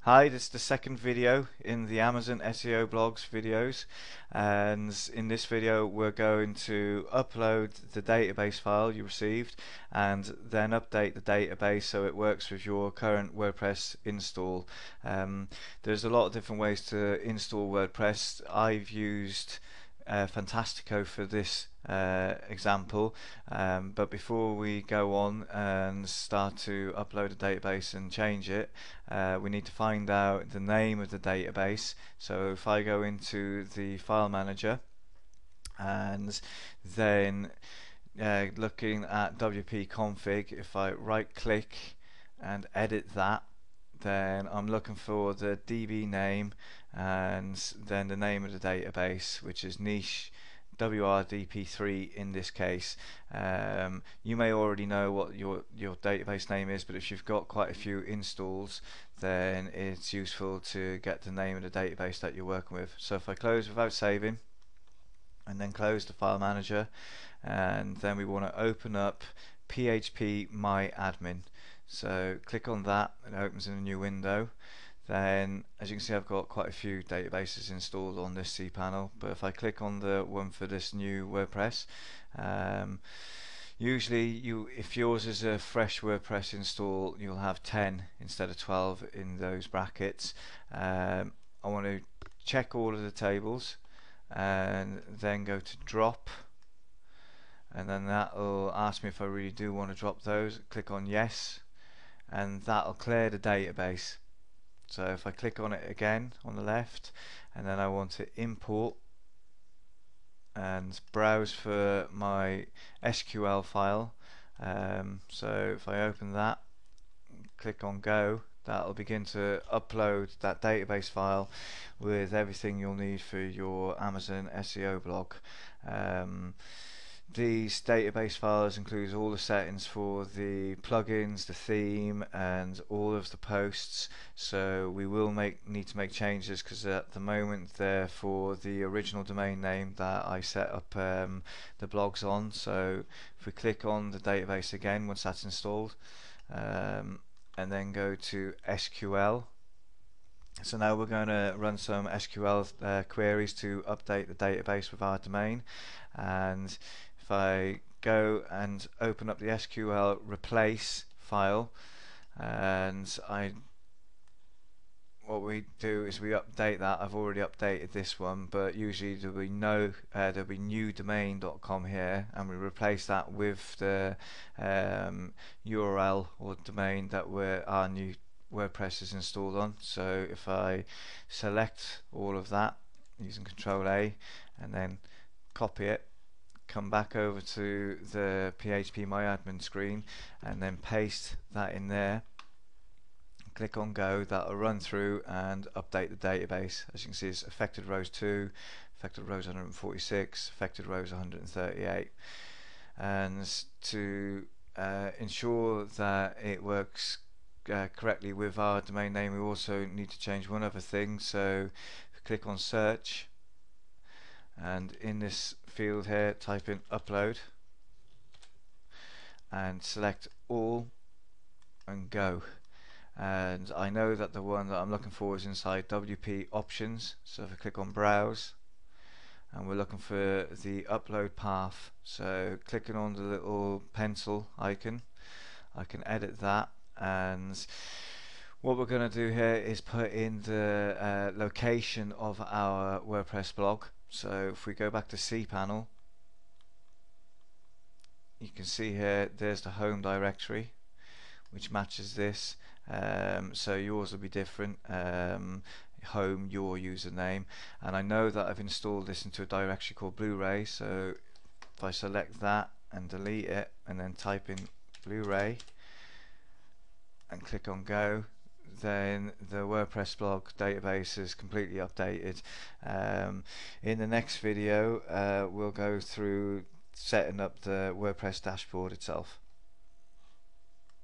Hi, this is the second video in the Amazon SEO blogs videos, and in this video we're going to upload the database file you received and then update the database so it works with your current WordPress install. There's a lot of different ways to install WordPress. I've used Fantastico for this example, but before we go on and start to upload a database and change it, we need to find out the name of the database. So if I go into the file manager and then looking at WP config, if I right click and edit that, then I'm looking for the DB name and then the name of the database, which is niche WRDP3 in this case. You may already know what your database name is, but if you've got quite a few installs, then it's useful to get the name of the database that you're working with. So if I close without saving and then close the file manager, and then we want to open up PHP My Admin. So click on that and it opens in a new window. Then as you can see, I've got quite a few databases installed on this cPanel, but if I click on the one for this new WordPress, usually if yours is a fresh WordPress install, you'll have 10 instead of 12 in those brackets. I want to check all of the tables and then go to drop, and then that will ask me if I really do want to drop those. Click on yes, and that'll clear the database. So if I click on it again on the left, and then I want to import and browse for my SQL file, so if I open that, click on go, that'll begin to upload that database file with everything you'll need for your Amazon SEO blog. These database files include all the settings for the plugins, the theme, and all of the posts. So we will need to make changes because at the moment they're for the original domain name that I set up the blogs on. So if we click on the database again once that's installed, and then go to SQL. So now we're going to run some SQL queries to update the database with our domain. And if I go and open up the SQL replace file, and what we do is we update that. I've already updated this one, but usually there'll be newdomain.com here, and we replace that with the URL or domain that our new WordPress is installed on. So if I select all of that using Control A and then copy it, come back over to the PHP My Admin screen and then paste that in there, click on go, that'll run through and update the database. As you can see, it's affected rows 2, affected rows 146, affected rows 138. And to ensure that it works correctly with our domain name, we also need to change one other thing. So click on search, and in this field here type in upload and select all and go. And I know that the one that I'm looking for is inside WP options, so if I click on browse and we're looking for the upload path, so clicking on the little pencil icon, I can edit that. And what we're going to do here is put in the location of our WordPress blog. So if we go back to cPanel, you can see here there's the home directory which matches this. So yours will be different, home, your username, and I know that I've installed this into a directory called Blu-ray. So if I select that and delete it and then type in Blu-ray and click on go, then the WordPress blog database is completely updated. In the next video we'll go through setting up the WordPress dashboard itself.